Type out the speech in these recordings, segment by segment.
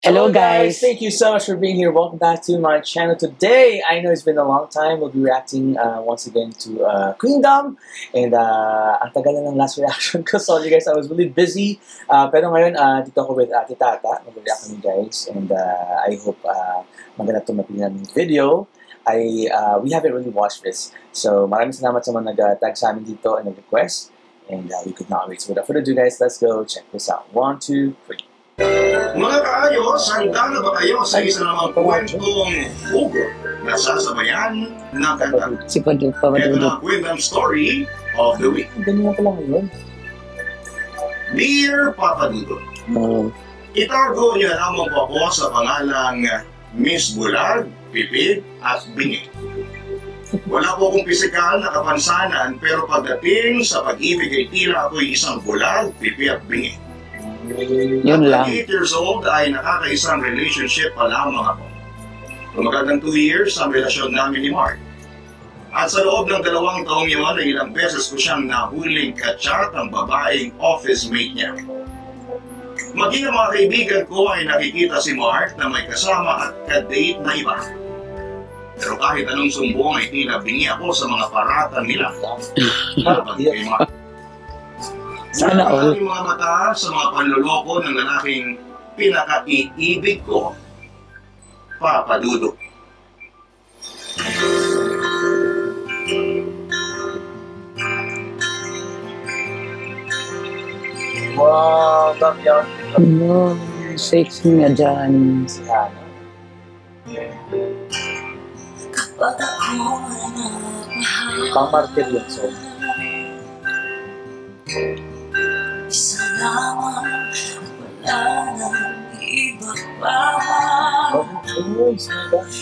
Hello guys! Thank you so much for being here. Welcome back to my channel. Today, I know it's been a long time. We'll be reacting once again to Queendom. And ang tagal na ng last reaction ko. Sorry guys, I was really busy. Pero ngayon, dito ako with Ate Tata. Mag-react kami guys. And I hope maganda ito mapilihan ng video. We haven't really watched this. So maraming salamat sa mga nag-tag sa amin dito and nag-request. And we could not wait. So without further ado guys, let's go check this out. 1, 2, 3. Mga kaayos, handa na ba kayo sa isa namang kwentong hugot na sasabayan ng kanta? Si Padu, Ito na ang Queendom Story of the Week. Ganyan pa lang yun. Dear Papa Dudut, itago niyo na lamang po ako sa pangalang Miss Bulag, Pipig at Bingi. Wala po akong pisikal na kapansanan pero pagdating sa pag-ibig ay tila ako'y isang bulag, pipi at bingi. Yun lang. At 8 years old ay nakakaisang relationship pa lamang ako. Tumagal ng 2 years ang relasyon namin ni Mark. At sa loob ng 2 taong yun ay ilang beses ko siyang nahuling kachat ang babaeng office mate niya. Maging ang mga kaibigan ko ay nakikita si Mark na may kasama at ka-date na iba. Pero kahit anong sumbong ay tila bingi ako sa mga paratan nila. Kapag kay Mark. Sana all. Ang mga mata sa mga panloloko ng lalaking pinaka-iibig ko, Papa Dudut. Wow, love yan. Ano, sexy nga dyan. Si Hana. Pang martir yun, so. Isa lamang, wala nang iba pa.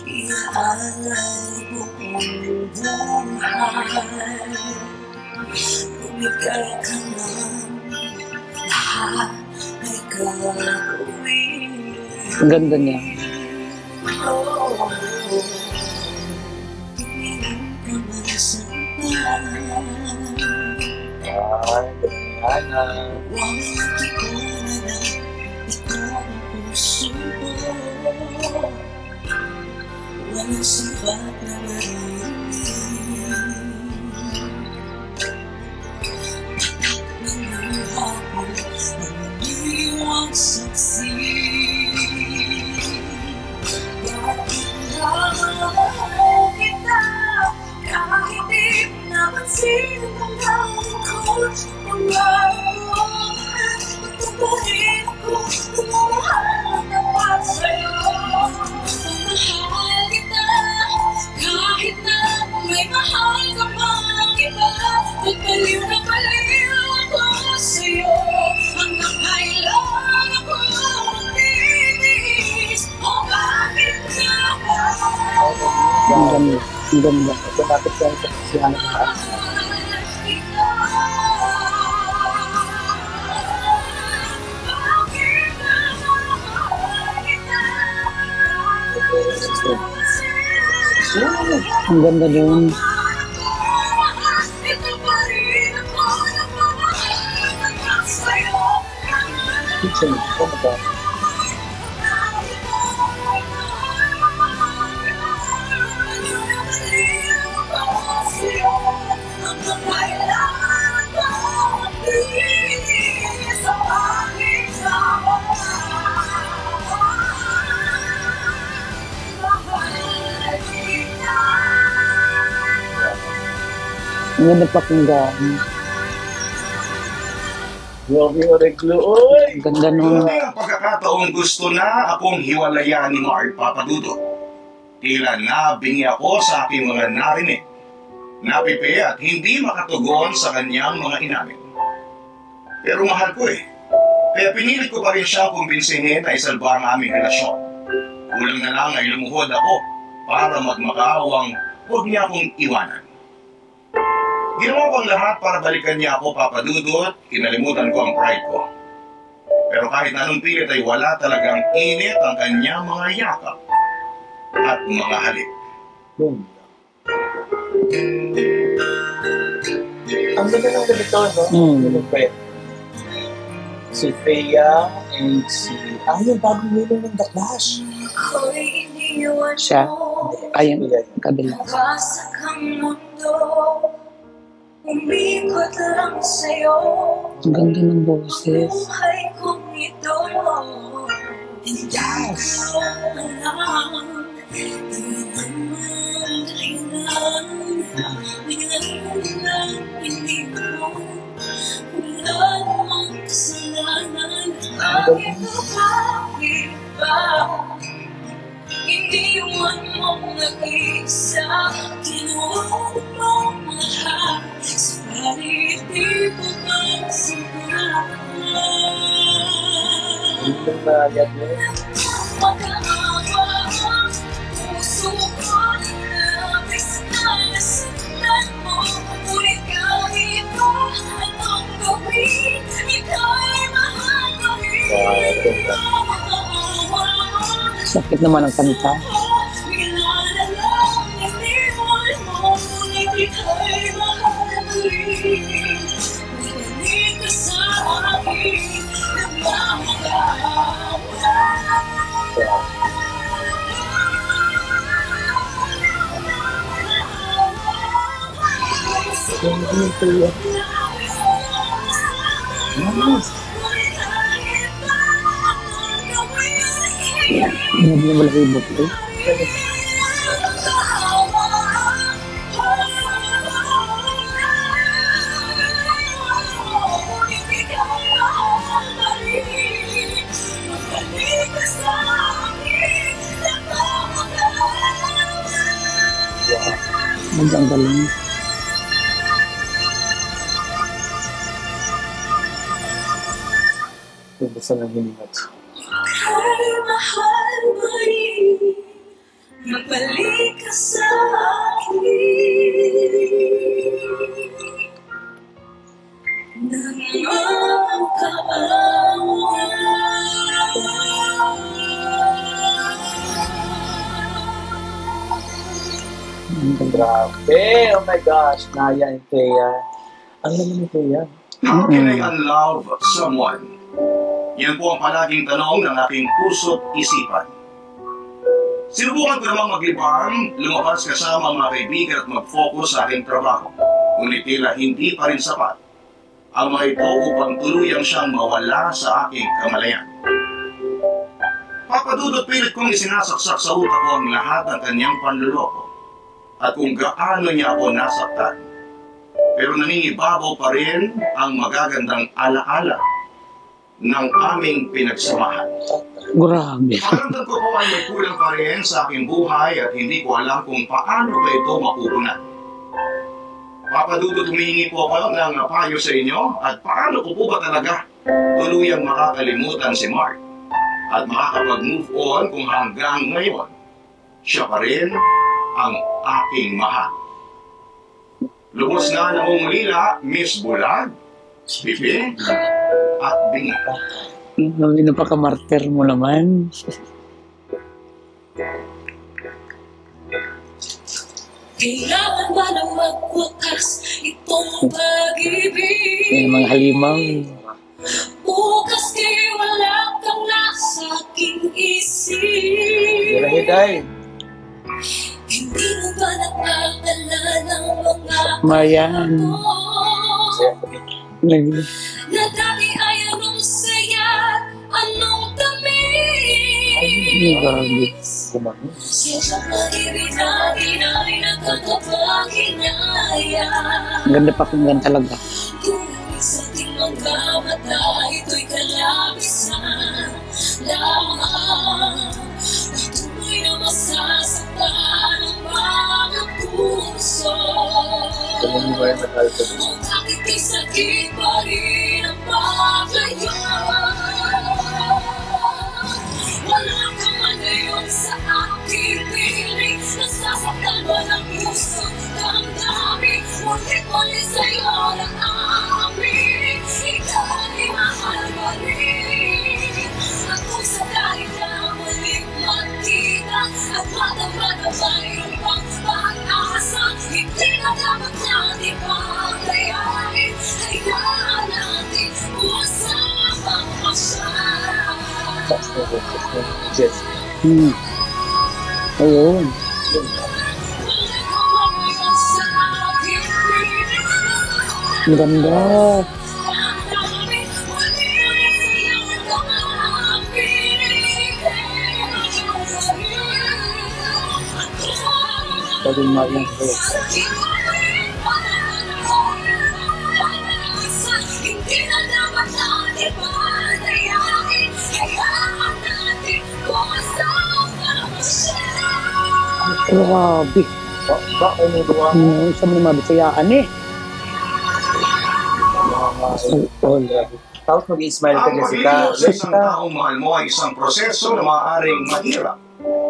Iaalay buong buhay. Bumigay ka ng lahat may gagawin. Ang ganda niya. Tumingin ka man sa bahay. Hana. Huwag nakikuna na ikaw ang puso ko. Walang sapat na marinig. Tatak ng luha mo ang iniwang saksi. Bakit mahal kita kahit di napansin ang langit ko? Pagkapahin ko, tumahal na pa sa'yo. Mahal kita, kahit na may mahal ka pang iba. Pagkaliw na paliw ako sa'yo. Hanggang kailan ako magtitiis. O bakit nga ba? Ang ganda. Ang ganda. Automatic yan sa si Hana ng taas. Ang ganda doon. Kitchen. Oh my God. Ang ganda pakinggan. Romeo Reglo. Oy! Ang ganda nun. Ang pagkakataong gusto na akong hiwalayan ni Mark, Papa Dudut. Tila nabingi ako sa aking mga narinig. Napipi at hindi makatugon sa kanyang mga inamin. Pero mahal ko eh. Kaya pinilit ko pa rin siyang kumbinsihin na isalba ang aming relasyon. Kulang na lang ay lumuhod ako para magmakaawang huwag niya akong iwanan. Ginawa ko ang lahat para balikan niya ako, Papa Dudut. Kinalimutan ko ang pride ko. Pero kahit anong pilit ay wala talagang init ang kanyang mga yakap at mga halik. Boom. Ang ganda ng ganito, no? Si Freya and si yung bagong winner ng The Clash. Ako'y iniwan Siya. mo. Ayun, kabila. Wasak ang mundo. Umikot lang sa'yo. Ang ganda ng boses. Buhay kong ito. Yes! Iniwan mong nag-isa, kinuha mong lahat, subalit di ko magsimula. Yung nagyat mo. Mag-aawa ang puso ko, labis na nasaktan mo, ngunit kahit pa anong gawin, ika'y mahal pa rin. Sakit naman ang kanta. Hindi na malaki yung buto. Ang galing. Basta nang hiningat. Ay, mahal mo rin, magbalik ka sa akin. Grabe! Oh my gosh! Naya and Thea. Ang naman ni Thea. How can I unlove someone? Yan po ang palaging tanong ng aking puso't isipan. Sinubukan ko namang maglibang, lumabas kasama ang mga kaibigan at mag-focus sa aking trabaho. Ngunit tila hindi pa rin sapat ang mga ito upang tuluyang siyang mawala sa aking kamalayan. Papadudot pilit kong isinasaksak sa utak ko ang lahat ng kanyang panluloko at kung gaano niya ako nasaktan. Pero nangingibabaw pa rin ang magagandang alaala ng aming pinagsamahan. Grabe. Pakiramdam ko po ay may kulang pa rin sa aking buhay at hindi ko alam kung paano ba ito mapupunan. Papadudot, humihingi po ako ng payo sa inyo at paano ko po ba talaga tuluyang makakalimutan si Mark at makakapag-move on kung hanggang ngayon siya pa rin ang aking mahal. Lubos na namumulila, Miss Bulag, Pipi, at Bingi. Napaka-martyr mo naman. Kailangan ba na magwakas itong pag-ibig? Yan mga halimaw. Bukas di wala kang nasa aking isip. Hiday. Hindi mo ba nakakala ng mga Mayan. Nag- na dati ay anong saya, anong tamis. Sobrang pag-ibig natin ay nagkakapag-inaya. Ganda pakinggan talaga. Kung sa ating mga mata, ito'y kalabisan lamang. Patuloy na masasaktan ang mga puso. Kung mo yung mahal ko. Kung bakit kay sakit pa rin ang paglayo. Wala ka man ngayon sa aking piling. Nasasaktan mo ng puso damdamin. Ulit-ulit sa'yo ng amin. Ikaw ay mahal mo rin. At kung sakali na muling magkita at madama na mayroon pang pag-asa, hindi na dapat natin paglayain. Hayaan natin Sax na boses ng Jess. Ayun. Ang ganda. Pwede mo yung boses. Grabe. Bakit may gawa mo? Isa mo naman bisayaan eh. Tapos mag-i-smile ka, Ang Jessica. paglilingkod sa isang taong mahal mo ay isang proseso na maaaring mahirap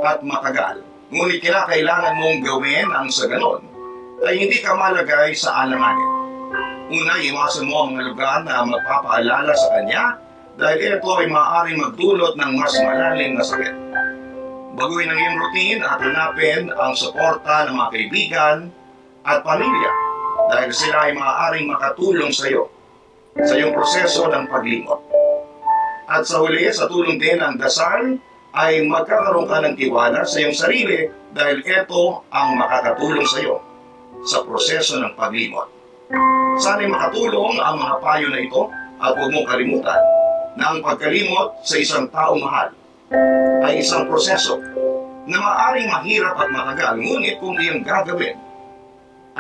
at matagal. Ngunit kailangan mong gawin ang sa ganon ay hindi ka malagay sa alanganin. Una, iwasan mo ang mga lugar na magpapaalala sa kanya dahil ito ay maaaring magdulot ng mas malalim na sakit. Baguhin ang iyong routine at hanapin ang suporta ng mga kaibigan at pamilya dahil sila ay maaaring makatulong sa iyo sa iyong proseso ng paglimot. At sa huli, sa tulong din ng dasal, ay magkakaroon ka ng tiwala sa iyong sarili dahil ito ang makakatulong sa iyo sa proseso ng paglimot. Sana'y makatulong ang mga payo na ito at huwag mong kalimutan na ang pagkalimot sa isang taong mahal ay isang proseso na maaaring mahirap at matagal, ngunit kung iyong gagawin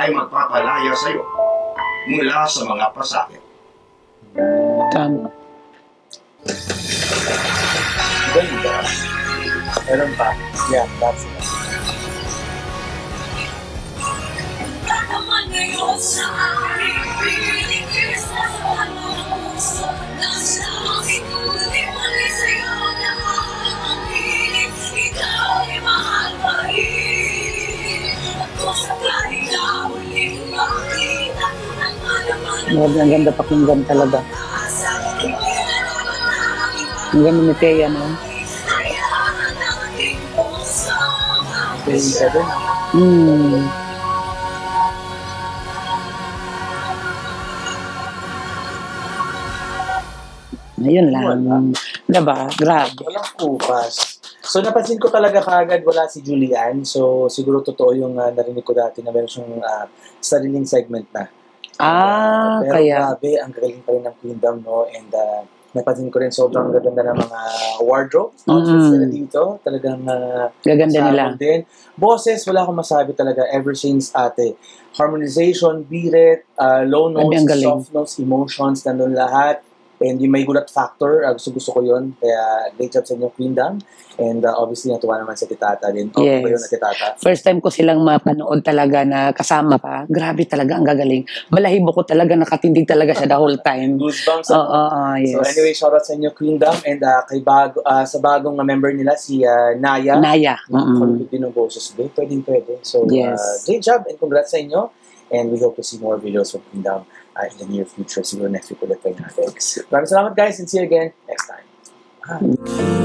ay magpapalaya sa iyo mula sa mga pasakit. Tama. Ganda. Meron pa. Yeah, that's it. Grabe, ang ganda pakinggan talaga. Ang ganda ni Thea, no? Playing ka din. Ayun lang. Diba? Grabe. Walang kupas. So, napansin ko talaga kagad wala si Julian. So, siguro totoo yung narinig ko dati na meron siyang sariling segment na. Pero Kaya. grabe, ang galing pa rin ng Queendom, no? And napansin ko rin sobrang gaganda ng mga wardrobe outfits nila dito. Talagang Gaganda nila. din. Boses, wala akong masabi talaga ever since ate. Harmonization, beat it, low Grabe, ang notes, galing. soft notes, emotions, nandun lahat. And yung may gulat factor, gusto ko yun. Kaya great job sa inyo, Queendom. And obviously, natuwa naman sa Titata din. Okay ba yun na Titata? First time ko silang mapanood talaga na kasama pa. Grabe talaga, ang gagaling. Balahibo ko talaga, nakatindig talaga siya the whole time. Goosebumps. Yes. So anyway, shoutout sa inyo, Queendom. And sa bagong member nila, si Naya. Naya. Kulubit din ng boses. Pwede. So Yes. great job and congrats sa inyo. And we hope to see more videos from Queendom in the near future. Siguro next week ulit tayo natin. Maraming salamat guys and see you again next time. Bye.